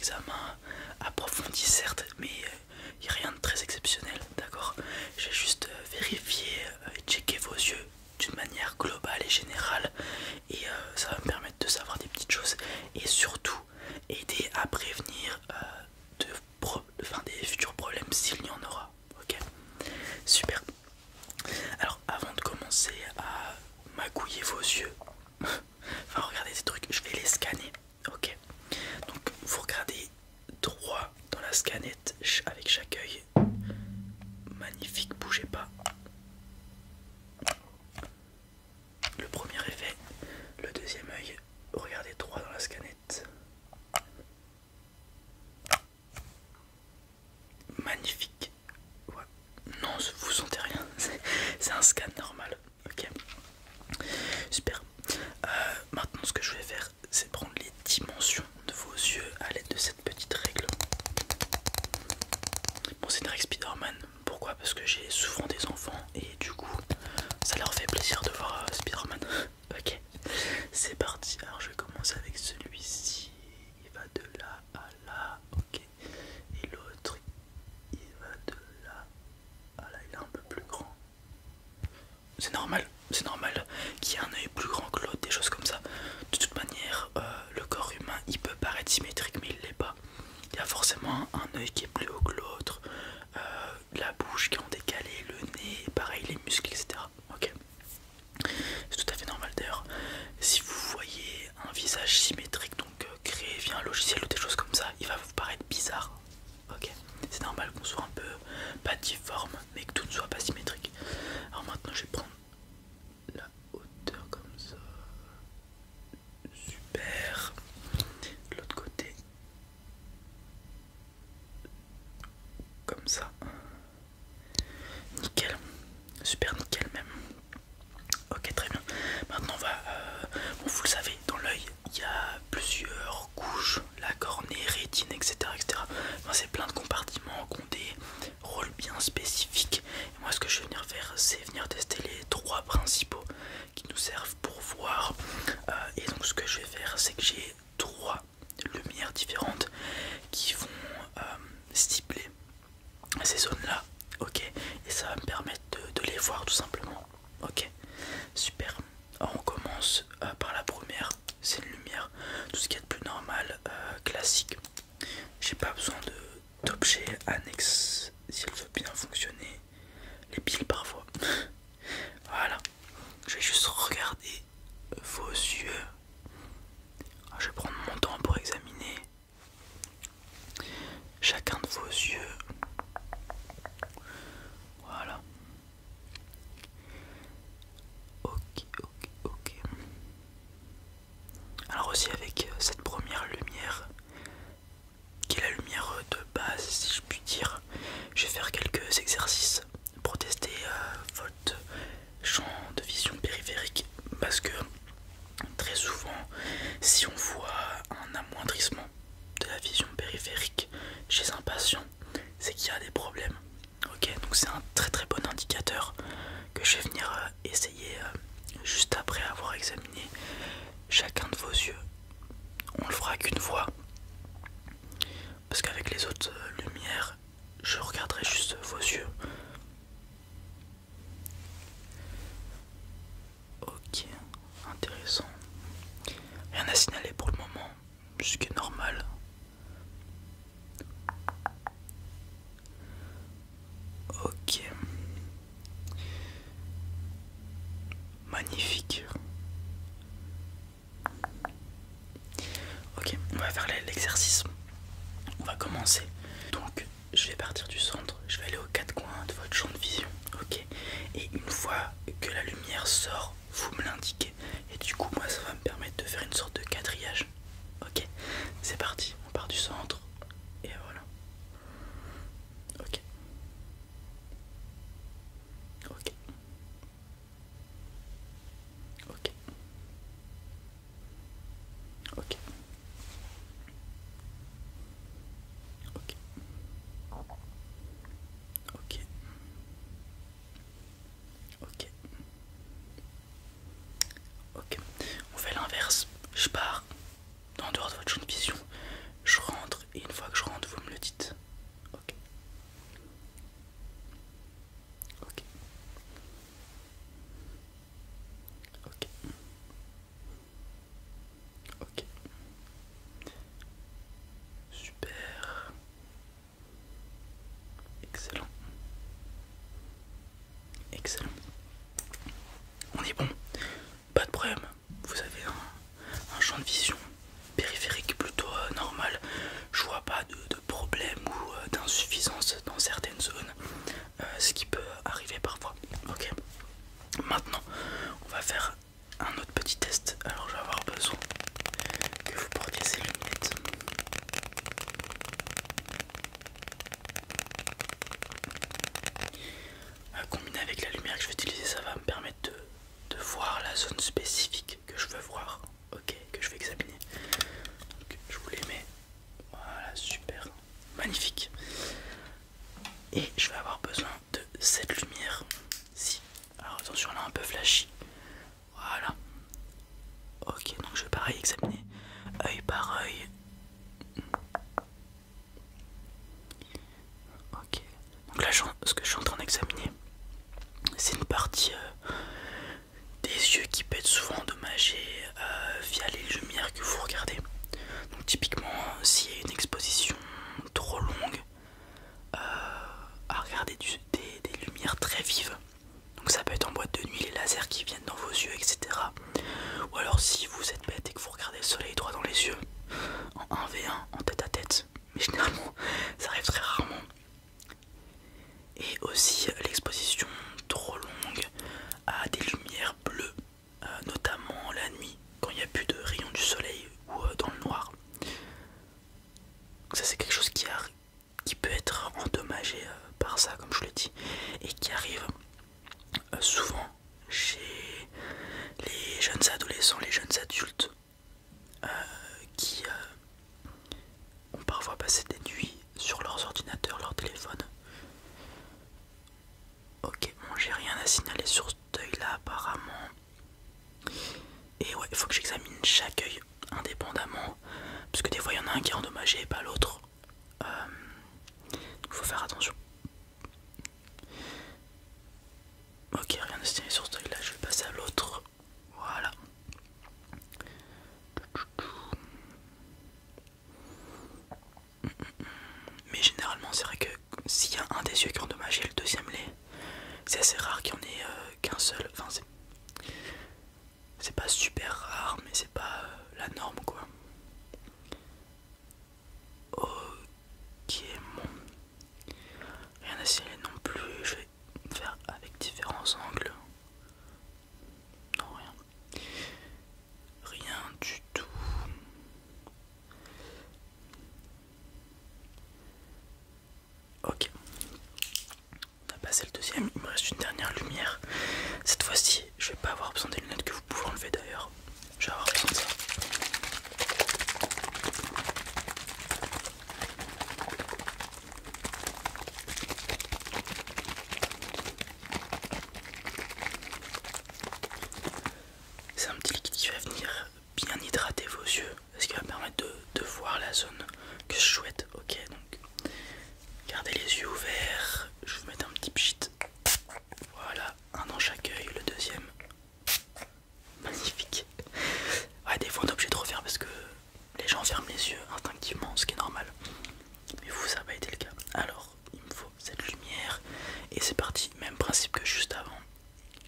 examen approfondi certes, mais il n'y a rien de très exceptionnel, d'accord? J'ai juste vérifié et checké vos yeux d'une manière globale et générale, et ça va me permettre de savoir des petites choses et surtout aider à prévenir des futurs problèmes s'il y en aura. Ok, super. Alors avant de commencer à magouiller vos yeux, enfin regardez des trucs, je vais les scanner. Ok, donc vous regardez droit dans la scanette avec chaque œil. Magnifique, bougez pas. Le premier est fait. Le deuxième œil, regardez droit dans la scanette. Magnifique. Ouais. Non, vous sentez rien. C'est un scan normal. Ok. Super. Maintenant, ce que je vais faire, c'est prendre les dimensions de vos yeux à l'aide de cette petite règle. Bon, c'est une règle Spider-Man. Pourquoi? Parce que j'ai souvent des enfants et du coup, ça leur fait plaisir de voir Spider-Man. Ok. C'est parti. Alors, je vais commencer avec celui-ci. Il va de là à là. Ok. Et l'autre, il va de là à là. Il est un peu plus grand. C'est normal qu'il y ait un œil plus grand que l'autre, des choses comme ça. De toute manière, le corps humain, il peut paraître symétrique, mais il l'est pas. Il y a forcément un œil qui est plus haut que l'autre, la bouche qui est en décalé, le nez, pareil, les muscles, etc. Ok. C'est tout à fait normal d'ailleurs. Si vous voyez un visage symétrique, donc créé via un logiciel ou des choses comme ça, il va vous paraître bizarre. Ok. C'est normal qu'on soit un peu pas difforme, mais que tout ne soit pas symétrique. Alors maintenant, je vais prendre la hauteur comme ça. Super. L'autre côté. Comme ça. Nickel. Super nickel même. Ok, très bien. Maintenant on va... bon, vous le savez, dans l'œil, il y a plusieurs couches. La cornée, rétine, etc. etc. Enfin, c'est plein de compartiments qui ont des rôles bien spécifiques. Et moi ce que je vais venir faire, c'est venir tester les trois principaux qui nous servent pour voir. Et donc ce que je vais faire, c'est que j'ai trois lumières différentes qui vont cibler ces zones là. Ok, et ça va me permettre de les voir tout simplement. Ok, super. Alors on commence par la première. C'est une lumière, tout ce qu'il y a de plus normal, classique. J'ai pas besoin d'objets annexes si elle veut bien fonctionner. Les piles parfois. Voilà, je vais juste regarder vos yeux. Alors, je vais prendre mon temps pour examiner chacun de vos yeux. Voilà. Ok. Alors aussi avec cette première lumière, qui est la lumière de base si je puis dire, je vais faire quelques exercices pour tester votre champ de vision périphérique, parce que très souvent si on voit un amoindrissement de la vision périphérique chez un patient, c'est qu'il y a des problèmes. Ok, donc c'est un très très bon indicateur que je vais venir essayer juste après avoir examiné chacun de vos yeux. On le fera qu'une fois, parce qu'avec les autres lumières, je regarderai juste vos yeux. Ok, intéressant. Rien à signaler pour le moment, ce qui est normal. Ok. Magnifique. Ok, on va faire l'exercice. On va commencer. Donc, je vais partir du centre. Je vais aller aux quatre coins de votre champ de vision. Ok. Et une fois que la lumière sort, vous me l'indiquez. Et du coup, moi, ça va me permettre de faire une sorte de quadrillage. Ok. C'est parti. On part du centre. Et voilà. Ok. Ok. Ok. Ok. Ok. Ok. Ok. Ok. On fait l'inverse. Je faire un autre petit test. Alors je vais avoir besoin que vous portiez ces lunettes. Combiné avec la lumière que je vais utiliser, ça va me permettre de voir la zone spécifique que je veux voir, ok, que je vais examiner. Donc, je vous les mets, voilà, super, magnifique. Et je vais avoir besoin de cette lumière ci. Alors attention, elle est un peu flashy. Voilà. Ok, donc je vais pareil examiner œil par œil. Ok, donc là ce que je suis en train d'examiner, c'est une partie des yeux qui peut être souvent endommagée via les lumières que vous regardez. Donc typiquement, s'il y a une exposition trop longue à regarder des lumières très vives, donc ça peut être en boîte de nuit, les lasers qui viennent dans vos yeux, etc. Ou alors si vous êtes bête et que vous regardez le soleil droit dans les yeux, en 1v1, en tête à tête, mais généralement ça arrive très rarement. Et aussi l'exposition trop longue à des lumières bleues, notamment la nuit, quand il n'y a plus de rayons du soleil ou dans le noir. Donc ça c'est quelque chose qui peut être endommagé par ça, comme je l'ai dit, et qui arrive souvent chez les jeunes adolescents, les jeunes adultes qui ont parfois passé des nuits sur leurs ordinateurs, leur téléphone. Ok, bon, j'ai rien à signaler sur cet œil là apparemment. Et ouais, il faut que j'examine chaque œil indépendamment, parce que des fois il y en a un qui est endommagé et pas l'autre. Il faut faire attention. Ok, rien à signaler sur cet œil là, je vais passer à l'autre. Voilà. Mais généralement c'est vrai que s'il y a un des yeux qui est endommagé et le deuxième l'est, c'est assez rare qu'il y en ait qu'un seul. Enfin c'est pas super rare, mais c'est pas la norme quoi. Ok, bon. Rien à signaler non plus, je vais faire avec différents angles. Non, rien. Rien du tout. Ok. On a passé le deuxième, il me reste une dernière lumière. Cette fois-ci, je vais pas avoir besoin des lunettes que vous pouvez enlever d'ailleurs. Je vais avoir besoin de ça. C'est un petit liquide qui va venir bien hydrater vos yeux, ce qui va permettre de voir la zone que je souhaite. Ok, donc gardez les yeux ouverts. Je vais vous mettre un petit pchit. Voilà, un dans chaque œil, le deuxième. Magnifique. Ouais, des fois on est obligé de refaire parce que les gens ferment les yeux instinctivement, ce qui est normal. Mais vous, ça n'a pas été le cas. Alors, il me faut cette lumière. Et c'est parti, même principe que juste avant.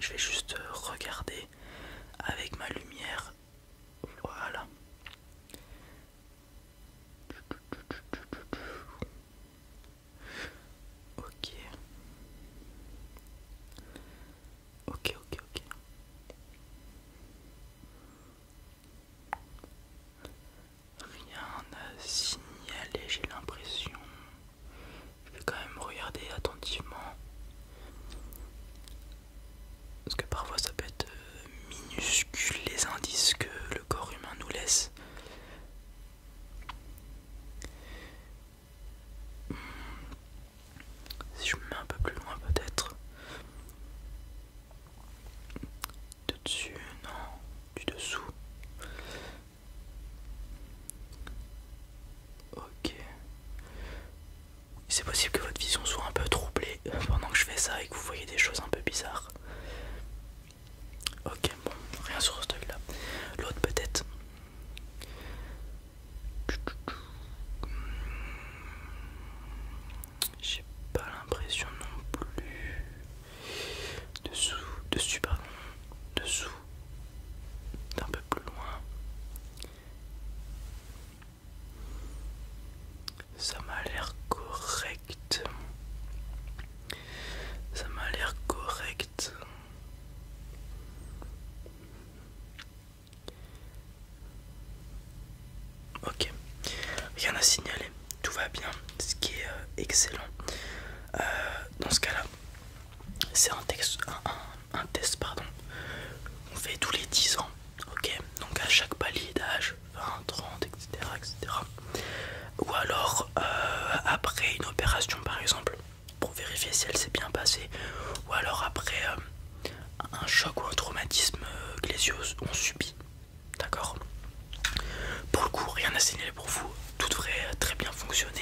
Je vais juste regarder avec ma lumière. Voilà. Ok. Ok, ok, ok. Rien à signaler, j'ai l'impression. Je vais quand même regarder attentivement. Parce que parfois ça peut être minuscule les indices que le corps humain nous laisse. Si je me mets un peu plus loin peut-être. De dessus, non, du dessous. Ok. C'est possible que votre vision soit un peu troublée pendant que je fais ça et que vous voyez des choses un peu bizarres. Ok, bon, rien sur ce truc là. L'autre peut-être. J'ai pas l'impression non plus. Dessus, pardon. Dessous. D'un peu plus loin. Ça m'a l'air correct. Ça m'a l'air correct. Ok, rien à signaler, tout va bien, ce qui est excellent. Dans ce cas-là, c'est un test pardon, on fait tous les 10 ans, ok, donc à chaque palier d'âge, 20, 30, etc. etc. Ou alors après une opération par exemple, pour vérifier si elle s'est bien passée, ou alors après un choc ou un traumatisme que les yeux ont subi, d'accord. Pour le coup, rien à signaler pour vous, tout devrait très bien fonctionner.